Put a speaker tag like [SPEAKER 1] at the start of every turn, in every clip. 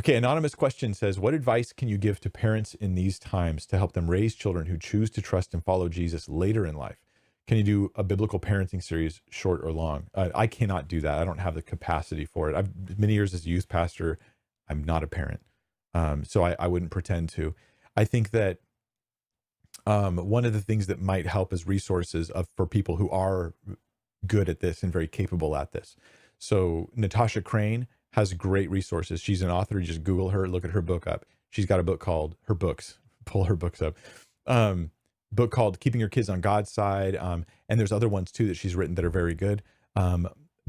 [SPEAKER 1] Okay, anonymous question says, what advice can you give to parents in these times to help them raise children who choose to trust and follow Jesus later in life? Can you do a biblical parenting series, short or long? I cannot do that. I don't have the capacity for it. I've many years as a youth pastor. I'm not a parent, so I wouldn't pretend to. I think that one of the things that might help is resources for people who are good at this and very capable at this. So Natasha Crane has great resources. She's an author. You just Google her, look at her book up. She's got a book called pull her books up. Book called Keeping Your Kids on God's Side. And there's other ones too that she's written that are very good.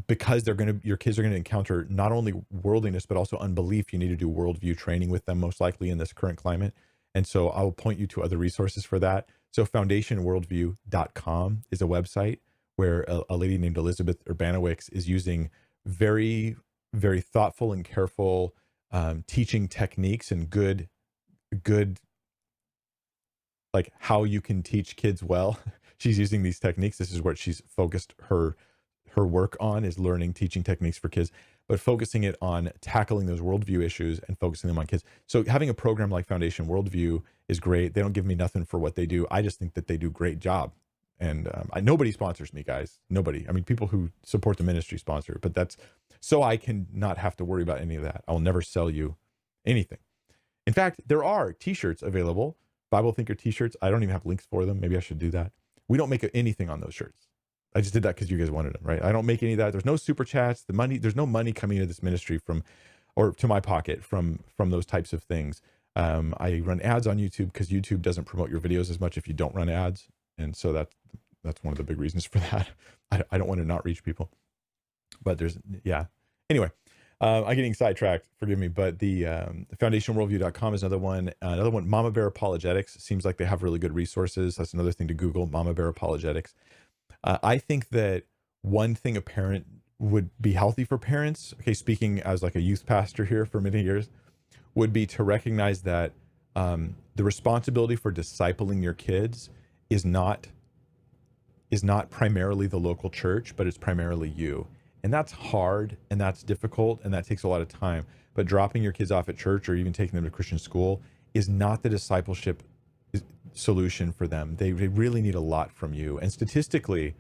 [SPEAKER 1] Because your kids are going to encounter not only worldliness, but also unbelief. You need to do worldview training with them, most likely in this current climate. And so I will point you to other resources for that. So foundationworldview.com is a website where a lady named Elizabeth Urbanowicz is using very, very thoughtful and careful teaching techniques and good, like how you can teach kids well. She's using these techniques. This is what she's focused her work on, is learning teaching techniques for kids, but focusing it on tackling those worldview issues and focusing them on kids. So having a program like Foundation Worldview is great. They don't give me nothing for what they do. I just think that they do a great job. And nobody sponsors me, guys. Nobody. I mean, people who support the ministry sponsor, but that's so I can not have to worry about any of that. I will never sell you anything. In fact, there are t-shirts available, Bible Thinker t-shirts. I don't even have links for them. Maybe I should do that. We don't make anything on those shirts. I just did that because you guys wanted them, right? I don't make any of that. There's no super chats. There's no money coming into this ministry or to my pocket from those types of things. I run ads on YouTube because YouTube doesn't promote your videos as much if you don't run ads. And so that's one of the big reasons for that. I don't want to not reach people, but anyway, I'm getting sidetracked, forgive me, but the foundationworldview.com is another one. Mama Bear Apologetics seems like they have really good resources. That's another thing to Google, Mama Bear Apologetics. I think that one thing a parent would be healthy for parents, okay, speaking as like a youth pastor here for many years, would be to recognize that the responsibility for discipling your kids is not primarily the local church, but it's primarily you. And that's hard and that's difficult and that takes a lot of time. But dropping your kids off at church or even taking them to Christian school is not the discipleship solution for them. They really need a lot from you. And statistically,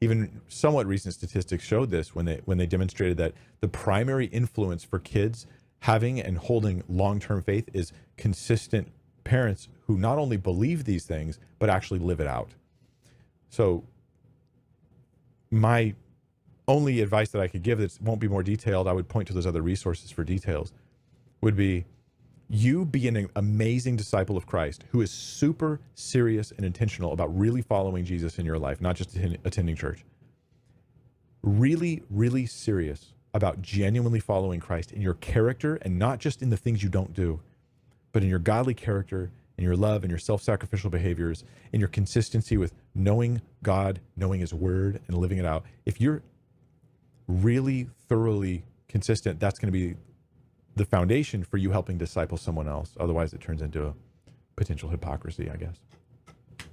[SPEAKER 1] even somewhat recent statistics showed this when they demonstrated that the primary influence for kids having and holding long-term faith is consistent parents who not only believe these things, but actually live it out. So my only advice that I could give that won't be more detailed, I would point to those other resources for details, would be you be an amazing disciple of Christ who is super serious and intentional about really following Jesus in your life, not just attending church. Really, really serious about genuinely following Christ in your character and not just in the things you don't do, but in your godly character, in your love, and your self-sacrificial behaviors, in your consistency with knowing God, knowing His Word, and living it out. If you're really thoroughly consistent, that's going to be the foundation for you helping disciple someone else. Otherwise, it turns into a potential hypocrisy, I guess.